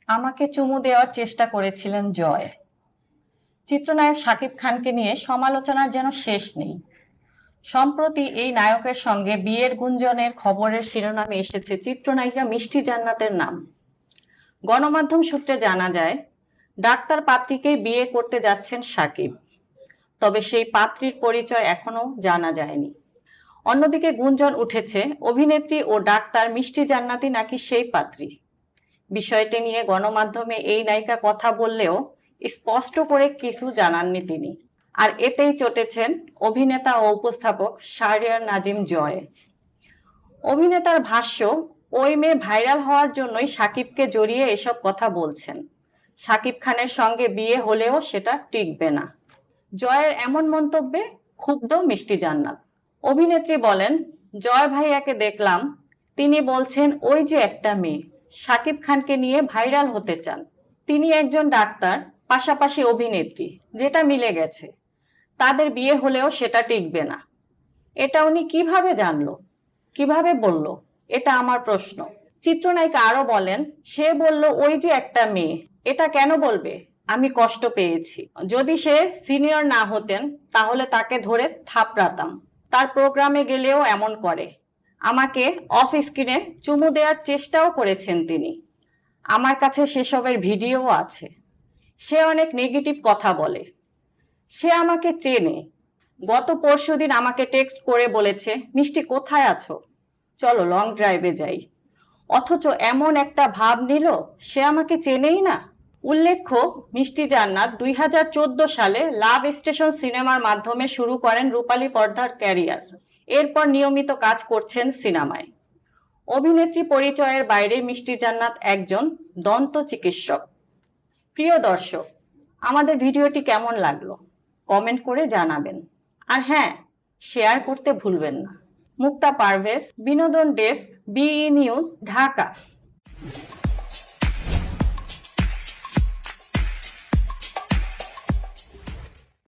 আমাকে চুমু দেওয়ার চেষ্টা করেছিলেন জয়। চিত্রনায়ক শাকিব খানকে নিয়ে সমালোচনার যেন শেষ নেই। সম্প্রতি এই নায়কের সঙ্গে বিয়ের গুঞ্জনের খবরের শিরোনামে এসেছে চিত্রনায়িকা মিষ্টি জান্নাতের নাম। গণমাধ্যম সূত্রে জানা যায়, ডাক্তার পাত্রীকেই বিয়ে করতে যাচ্ছেন শাকিব। তবে সেই পাত্রীর পরিচয় এখনো জানা যায়নি। অন্যদিকে গুঞ্জন উঠেছে অভিনেত্রী ও ডাক্তার মিষ্টি জান্নাতি নাকি সেই পাত্রী। বিষয়টি নিয়ে গণমাধ্যমে এই নায়িকা কথা বললেও স্পষ্ট করে কিছু জানাননি তিনি। আর এতেই চটেছেন অভিনেতা ও উপস্থাপক শাহরিয়ার নাজিম জয়। অভিনেতার ভাষ্য, ওই মেয়ে ভাইরাল হওয়ার জন্যই শাকিবকে জড়িয়ে এসব কথা বলছেন। শাকিব খানের সঙ্গে বিয়ে হলেও সেটা টিকবে না। জয়ের এমন মন্তব্যে ক্ষুব্ধ মিষ্টি জান্নাত। অভিনেত্রী বলেন, জয় ভাইয়াকে দেখলাম, তিনি বলছেন ওই যে একটা মেয়ে শাকিব খানকে নিয়ে ভাইরাল হতে চান। তিনি একজন ডাক্তার, পাশাপাশি অভিনেত্রী, যেটা মিলে গেছে। তাদের বিয়ে হলেও সেটা টিকবে না। এটা উনি কিভাবে জানলো, কিভাবে বলল, এটা আমার প্রশ্ন। চিত্রনায়িকা আরো বলেন, সে বলল ওই যে একটা মেয়ে, এটা কেন বলবে? আমি কষ্ট পেয়েছি। যদি সে সিনিয়র না হতেন তাহলে তাকে ধরে থাপড়াতাম। তার প্রোগ্রামে গেলেও এমন করে। আমাকে অফ স্ক্রিনে চুমু দেওয়ার চেষ্টাও করেছেন তিনি। আমার কাছে সেসবের ভিডিও আছে। সে অনেক নেগেটিভ কথা বলে। সে আমাকে চেনে। গত পরশুদিন আমাকে টেক্সট করে বলেছে, মিষ্টি কোথায় আছো, চলো লং ড্রাইভে যাই। অথচ এমন একটা ভাব নিল সে আমাকে চেনেই না। উল্লেখ্য, মিষ্টি জান্নাত 2014 সালে লাভ স্টেশন সিনেমার মাধ্যমে শুরু করেন রূপালী পর্দার ক্যারিয়ার। এরপর নিয়মিত কাজ করছেন সিনেমায়। অভিনেত্রী পরিচয়ের বাইরে মিষ্টি জান্নাত একজন দন্ত চিকিৎসক। প্রিয় দর্শক, আমাদের ভিডিওটি কেমন লাগলো কমেন্ট করে জানাবেন। আর হ্যাঁ, শেয়ার করতে ভুলবেন না। মুক্তা পারভেজ, বিনোদন ডেস্ক, বিই নিউজ, ঢাকা।